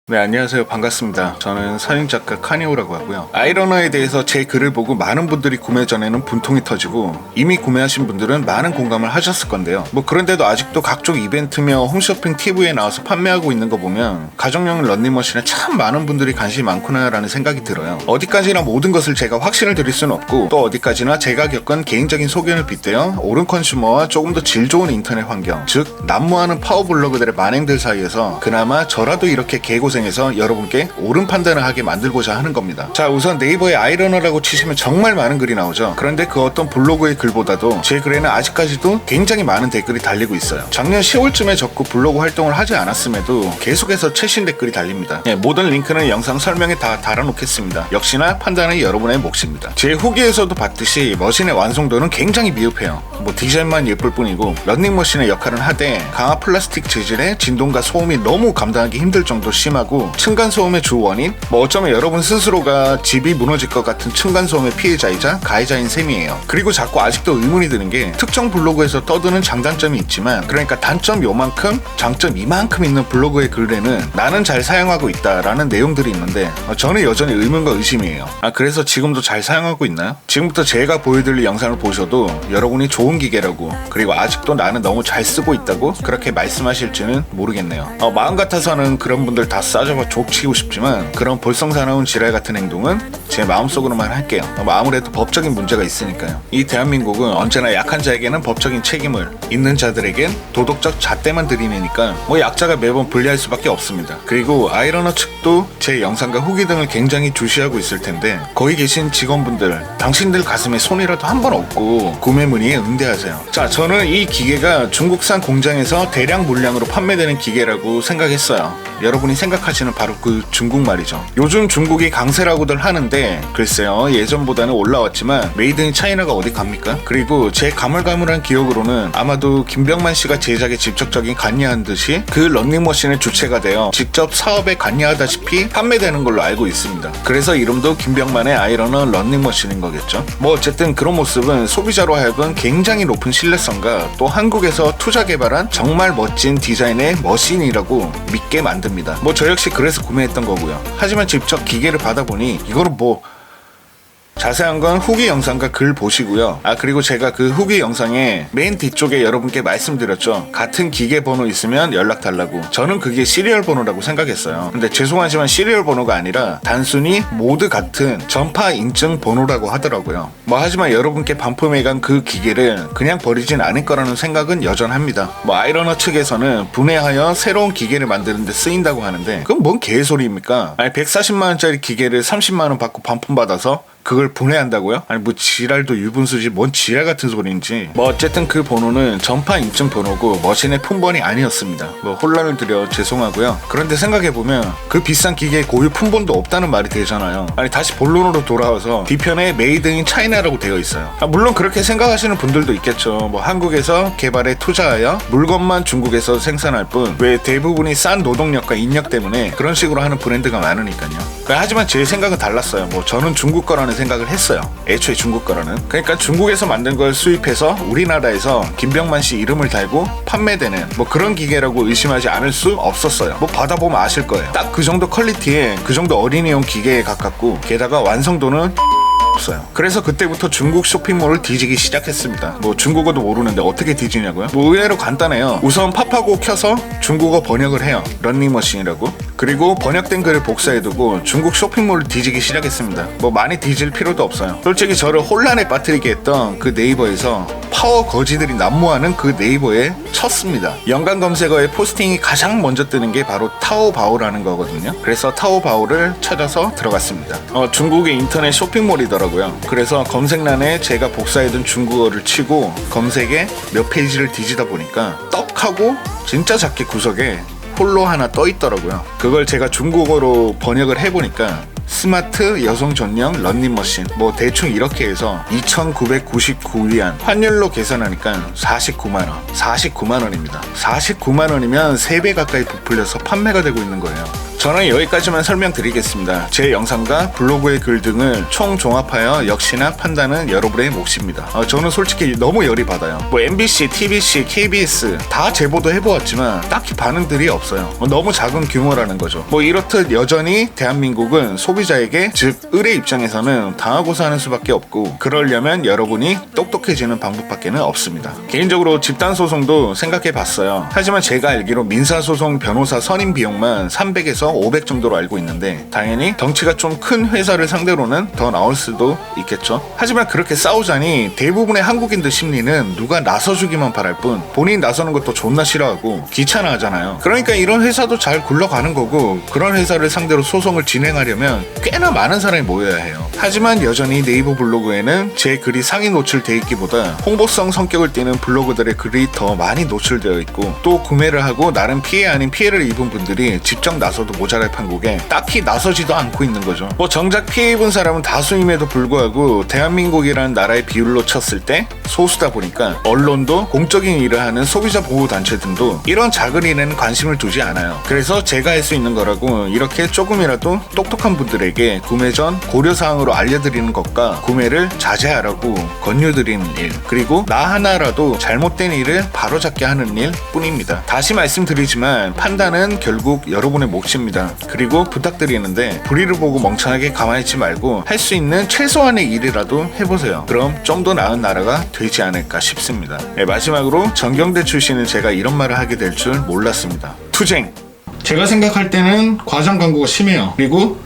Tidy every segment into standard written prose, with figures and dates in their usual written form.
네, 안녕하세요. 반갑습니다. 저는 서인작가 카니오라고 하고요. 아이러너에 대해서 제 글을 보고 많은 분들이 구매 전에는 분통이 터지고 이미 구매하신 분들은 많은 공감을 하셨을 건데요. 그런데도 아직도 각종 이벤트며 홈쇼핑 TV에 나와서 판매하고 있는 거 보면 가정용 런닝머신에 참 많은 분들이 관심이 많구나라는 생각이 들어요. 어디까지나 모든 것을 제가 확신을 드릴 수는 없고 또 어디까지나 제가 겪은 개인적인 소견을 빗대어 옳은 컨슈머와 조금 더 질 좋은 인터넷 환경, 즉 난무하는 파워블로그들의 만행들 사이에서 그나마 저라도 이렇게 개고생해서 여러분께 옳은 판단을 하게 만들고자 하는 겁니다. 자, 우선 네이버에 아이러너라고 치시면 정말 많은 글이 나오죠. 그런데 그 어떤 블로그의 글보다도 제 글에는 아직까지도 굉장히 많은 댓글이 달리고 있어요. 작년 10월쯤에 적고 블로그 활동을 하지 않았음에도 계속해서 최신 댓글이 달립니다. 모든 링크는 영상 설명에 다 달아놓겠습니다. 역시나 판단은 여러분의 몫입니다. 제 후기에서도 봤듯이 머신의 완성도는 굉장히 미흡해요. 디자인만 예쁠 뿐이고 런닝머신의 역할은 하되 강화 플라스틱 재질의 진동과 소음이 너무 감당하기 힘들 정도 심하고 층간소음의 주 원인, 어쩌면 여러분 스스로가 집이 무너질 것 같은 층간소음의 피해자이자 가해자인 셈이에요. 그리고 자꾸 아직도 의문이 드는 게 특정 블로그에서 떠드는 장단점이 있지만, 그러니까 단점 요만큼 장점 이만큼 있는 블로그의 글에는 나는 잘 사용하고 있다라는 내용들이 있는데 저는 여전히 의문과 의심이에요. 그래서 지금도 잘 사용하고 있나요? 지금부터 제가 보여드릴 영상을 보셔도 여러분이 좋은 기계라고, 그리고 아직도 나는 너무 잘 쓰고 있다고 그렇게 말씀하실지는 모르겠네요. 마음 같아서는 그런 분들 다 싸잡아 족치고 싶지만 그런 볼썽사나운 지랄 같은 행동은 제 마음속으로만 할게요. 아무래도 법적인 문제가 있으니까요. 이 대한민국은 언제나 약한 자에게는 법적인 책임을, 있는 자들에겐 도덕적 잣대만 들이내니까 약자가 매번 불리할 수밖에 없습니다. 그리고 아이러너 측도 제 영상과 후기 등을 굉장히 주시하고 있을 텐데 거기 계신 직원분들, 당신들 가슴에 손이라도 한 번 얹고 구매 문의에 응대하세요. 자, 저는 이 기계가 중국산 공장에서 대량 물량으로 판매되는 기계라고 생각했어요. 여러분이 생각하시는 바로 그 중국 말이죠. 요즘 중국이 강세라고들 하는데 글쎄요, 예전보다는 올라왔지만 메이드 인 차이나가 어디 갑니까? 그리고 제 가물가물한 기억으로는 아마도 김병만 씨가 제작에 직접적인 관여한 듯이 그 런닝머신의 주체가 되어 직접 사업에 관여하다시피 판매되는 걸로 알고 있습니다. 그래서 이름도 김병만의 아이러너 런닝머신인 거겠죠. 어쨌든 그런 모습은 소비자로 하여금 굉장히 높은 신뢰성과 또 한국에서 투자 개발한 정말 멋진 디자인의 머신이라고 믿게 만듭니다. 저 역시 그래서 구매했던 거고요. 하지만 직접 기계를 받아보니 이거는 자세한 건 후기 영상과 글 보시고요. 그리고 제가 그 후기 영상에 맨 뒤쪽에 여러분께 말씀드렸죠. 같은 기계 번호 있으면 연락 달라고. 저는 그게 시리얼 번호라고 생각했어요. 근데 죄송하지만 시리얼 번호가 아니라 단순히 모두 같은 전파 인증 번호라고 하더라고요. 하지만 여러분께 반품해간 그 기계를 그냥 버리진 않을 거라는 생각은 여전합니다. 아이러너 측에서는 분해하여 새로운 기계를 만드는 데 쓰인다고 하는데 그건 뭔 개소리입니까? 140만원짜리 기계를 30만원 받고 반품받아서 그걸 분해한다고요? 지랄도 유분수지 뭔 지랄 같은 소리인지. 어쨌든 그 번호는 전파 인증 번호고 머신의 품번이 아니었습니다. 혼란을 드려 죄송하고요. 그런데 생각해보면 그 비싼 기계에 고유 품번도 없다는 말이 되잖아요. 다시 본론으로 돌아와서 뒤편에 메이드 인 차이나라고 되어 있어요. 물론 그렇게 생각하시는 분들도 있겠죠. 한국에서 개발에 투자하여 물건만 중국에서 생산할 뿐 왜 대부분이 싼 노동력과 인력 때문에 그런 식으로 하는 브랜드가 많으니까요. 하지만 제 생각은 달랐어요. 저는 중국 거라는 생각을 했어요. 애초에 중국 거라는. 그러니까 중국에서 만든 걸 수입해서 우리나라에서 김병만 씨 이름을 달고 판매되는 그런 기계라고 의심하지 않을 수 없었어요. 받아보면 아실 거예요. 딱 그 정도 퀄리티에 그 정도 어린이용 기계에 가깝고 게다가 완성도는 없어요. 그래서 그때부터 중국 쇼핑몰을 뒤지기 시작했습니다. 중국어도 모르는데 어떻게 뒤지냐고요? 의외로 간단해요. 우선 팝하고 켜서 중국어 번역을 해요. 런닝머신이라고. 그리고 번역된 글을 복사해두고 중국 쇼핑몰을 뒤지기 시작했습니다. 많이 뒤질 필요도 없어요. 솔직히 저를 혼란에 빠뜨리게 했던 그 네이버에서 파워 거지들이 난무하는 그 네이버에 쳤습니다. 연관 검색어에 포스팅이 가장 먼저 뜨는 게 바로 타오바오라는 거거든요. 그래서 타오바오를 찾아서 들어갔습니다. 중국의 인터넷 쇼핑몰이더라고요. 그래서 검색란에 제가 복사해둔 중국어를 치고 검색에 몇 페이지를 뒤지다 보니까 떡하고 진짜 작게 구석에 홀로 하나 떠 있더라고요. 그걸 제가 중국어로 번역을 해보니까 스마트 여성 전용 런닝머신 대충 이렇게 해서 2,999위안 환율로 계산하니까 49만원 49만원입니다 49만원이면 3배 가까이 부풀려서 판매가 되고 있는 거예요. 저는 여기까지만 설명드리겠습니다. 제 영상과 블로그의 글 등을 총 종합하여 역시나 판단은 여러분의 몫입니다. 저는 솔직히 너무 열이 받아요. 뭐 MBC, TBC, KBS 다 제보도 해보았지만 딱히 반응들이 없어요. 너무 작은 규모라는 거죠. 뭐 이렇듯 여전히 대한민국은 소비자에게, 즉 을의 입장에서는 당하고 사는 수밖에 없고, 그러려면 여러분이 똑똑해지는 방법밖에는 없습니다. 개인적으로 집단소송도 생각해봤어요. 하지만 제가 알기로 민사소송 변호사 선임 비용만 300에서 500 정도로 알고 있는데, 당연히 덩치가 좀 큰 회사를 상대로는 더 나올 수도 있겠죠. 하지만 그렇게 싸우자니 대부분의 한국인들 심리는 누가 나서주기만 바랄 뿐, 본인 나서는 것도 존나 싫어하고 귀찮아 하잖아요. 그러니까 이런 회사도 잘 굴러가는 거고, 그런 회사를 상대로 소송을 진행하려면 꽤나 많은 사람이 모여야 해요. 하지만 여전히 네이버 블로그에는 제 글이 상위 노출돼 있기보다 홍보성 성격을 띠는 블로그들의 글이 더 많이 노출되어 있고, 또 구매를 하고 나름 피해 아닌 피해를 입은 분들이 직접 나서도 모자랄 판국에 딱히 나서지도 않고 있는 거죠. 뭐 정작 피해 입은 사람은 다수임에도 불구하고 대한민국이라는 나라의 비율로 쳤을 때 소수다 보니까 언론도 공적인 일을 하는 소비자 보호 단체 등도 이런 작은 일에는 관심을 두지 않아요. 그래서 제가 할 수 있는 거라고 이렇게 조금이라도 똑똑한 분들에게 구매 전 고려사항으로 알려드리는 것과 구매를 자제하라고 권유드리는 일, 그리고 나 하나라도 잘못된 일을 바로잡게 하는 일 뿐입니다. 다시 말씀드리지만 판단은 결국 여러분의 몫입니다. 그리고 부탁드리는데 불의를 보고 멍청하게 가만히 있지 말고 할 수 있는 최소한의 일이라도 해보세요. 그럼 좀 더 나은 나라가 되지 않을까 싶습니다. 네, 마지막으로 전경대 출신은 제가 이런 말을 하게 될 줄 몰랐습니다. 투쟁! 제가 생각할 때는 과장 광고가 심해요. 그리고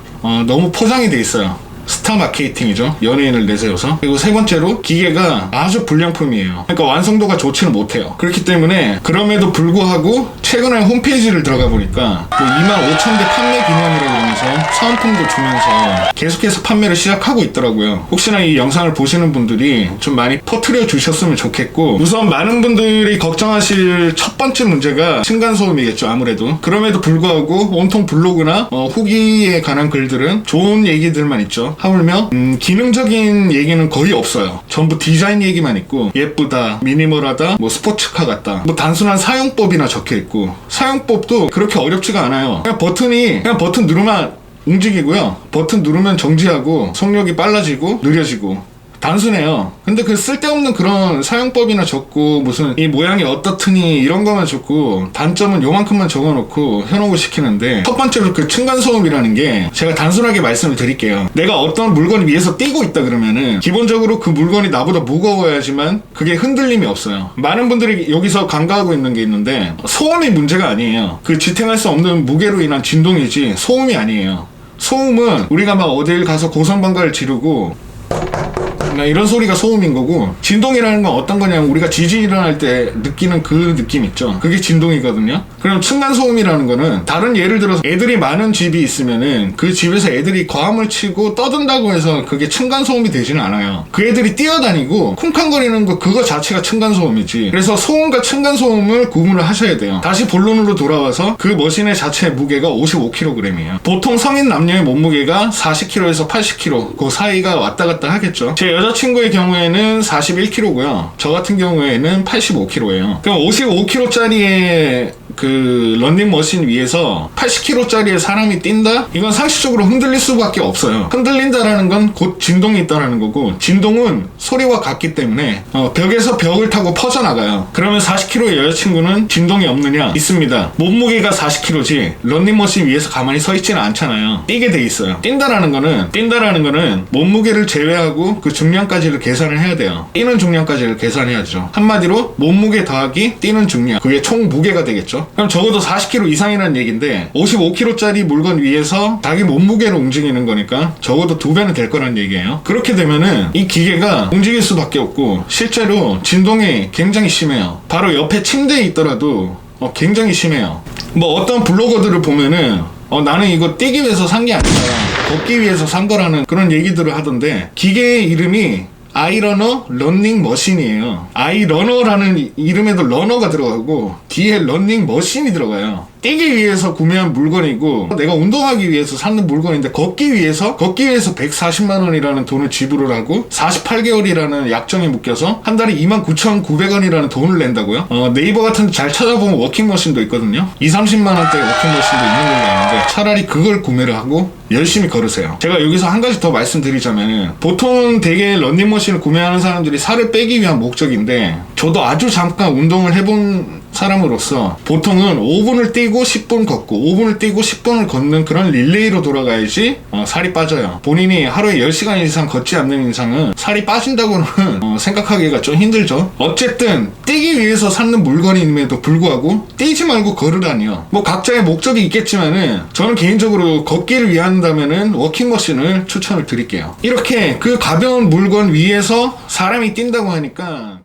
너무 포장이 돼 있어요. 스타 마케팅이죠. 연예인을 내세워서. 그리고 세 번째로 기계가 아주 불량품이에요. 그러니까 완성도가 좋지는 못해요. 그렇기 때문에 그럼에도 불구하고 최근에 홈페이지를 들어가 보니까 뭐 25,000대 판매 기념이라고 그러면서 사은품도 주면서 계속해서 판매를 시작하고 있더라고요. 혹시나 이 영상을 보시는 분들이 좀 많이 퍼뜨려 주셨으면 좋겠고, 우선 많은 분들이 걱정하실 첫 번째 문제가 층간소음이겠죠. 아무래도. 그럼에도 불구하고 온통 블로그나 후기에 관한 글들은 좋은 얘기들만 있죠. 하물며 기능적인 얘기는 거의 없어요. 전부 디자인 얘기만 있고, 예쁘다, 미니멀하다, 뭐 스포츠카 같다, 뭐 단순한 사용법이나 적혀있고, 사용법도 그렇게 어렵지가 않아요. 그냥 버튼 누르면 움직이고요, 버튼 누르면 정지하고, 속력이 빨라지고 느려지고, 단순해요. 근데 그 쓸데없는 그런 사용법이나 적고 무슨 이 모양이 어떻더니 이런 거만 적고 단점은 요만큼만 적어놓고 현혹을 시키는데, 첫 번째로 그 층간소음이라는 게 제가 단순하게 말씀을 드릴게요. 내가 어떤 물건이 위에서 뛰고 있다 그러면은 기본적으로 그 물건이 나보다 무거워야지만 그게 흔들림이 없어요. 많은 분들이 여기서 간과하고 있는 게 있는데, 소음이 문제가 아니에요. 그 지탱할 수 없는 무게로 인한 진동이지 소음이 아니에요. 소음은 우리가 막 어딜 가서 고성방가를 지르고 이런 소리가 소음인 거고, 진동이라는 건 어떤 거냐면 우리가 지진이 일어날 때 느끼는 그 느낌 있죠. 그게 진동이거든요. 그럼 층간소음이라는 거는, 다른 예를 들어서 애들이 많은 집이 있으면은 그 집에서 애들이 과음을 치고 떠든다고 해서 그게 층간소음이 되지는 않아요. 그 애들이 뛰어다니고 쿵쾅거리는 거, 그거 자체가 층간소음이지. 그래서 소음과 층간소음을 구분을 하셔야 돼요. 다시 본론으로 돌아와서 그 머신의 자체 무게가 55kg이에요. 보통 성인 남녀의 몸무게가 40kg에서 80kg 그 사이가 왔다 갔다 하겠죠. 제 여자친구의 경우에는 41kg고요. 저 같은 경우에는 85kg예요. 그럼 55kg짜리의 그 런닝머신 위에서 80kg짜리의 사람이 뛴다? 이건 상식적으로 흔들릴 수밖에 없어요. 흔들린다라는 건 곧 진동이 있다라는 거고, 진동은 소리와 같기 때문에 벽에서 벽을 타고 퍼져나가요. 그러면 40kg의 여자친구는 진동이 없느냐? 있습니다. 몸무게가 40kg지 런닝머신 위에서 가만히 서 있지는 않잖아요. 뛰게 돼 있어요. 뛴다라는 거는 몸무게를 제외하고 그 중량까지를 계산을 해야 돼요. 뛰는 중량까지를 계산해야죠. 한마디로 몸무게 더하기 뛰는 중량, 그게 총 무게가 되겠죠. 그럼 적어도 40kg 이상이라는 얘기인데, 55kg짜리 물건 위에서 자기 몸무게로 움직이는 거니까 적어도 2배는 될 거란 얘기예요. 그렇게 되면은 이 기계가 움직일 수밖에 없고, 실제로 진동이 굉장히 심해요. 바로 옆에 침대에 있더라도 굉장히 심해요. 뭐 어떤 블로거들을 보면은 나는 이거 뛰기 위해서 산 게 아니라 걷기 위해서 산 거라는 그런 얘기들을 하던데, 기계의 이름이 아이러너 런닝 머신이에요. 아이러너라는 이름에도 러너가 들어가고 뒤에 런닝 머신이 들어가요. 뛰기 위해서 구매한 물건이고 내가 운동하기 위해서 사는 물건인데 걷기 위해서 140만 원이라는 돈을 지불을 하고 48개월이라는 약정에 묶여서 한 달에 29,900원이라는 돈을 낸다고요? 네이버 같은 데 잘 찾아보면 워킹머신도 있거든요. 20-30만 원대 워킹머신도 있는 걸로 아는데 차라리 그걸 구매를 하고 열심히 걸으세요. 제가 여기서 한 가지 더 말씀드리자면 보통 되게 런닝머신을 구매하는 사람들이 살을 빼기 위한 목적인데 저도 아주 잠깐 운동을 해본 사람으로서 보통은 5분을 뛰고 10분 걷고 5분을 뛰고 10분을 걷는 그런 릴레이로 돌아가야지 살이 빠져요. 본인이 하루에 10시간 이상 걷지 않는 이상은 살이 빠진다고는 생각하기가 좀 힘들죠. 어쨌든 뛰기 위해서 샀는 물건임에도 불구하고 뛰지 말고 걸으라니요. 뭐 각자의 목적이 있겠지만은 저는 개인적으로 걷기를 위한다면은 워킹머신을 추천을 드릴게요. 이렇게 그 가벼운 물건 위에서 사람이 뛴다고 하니까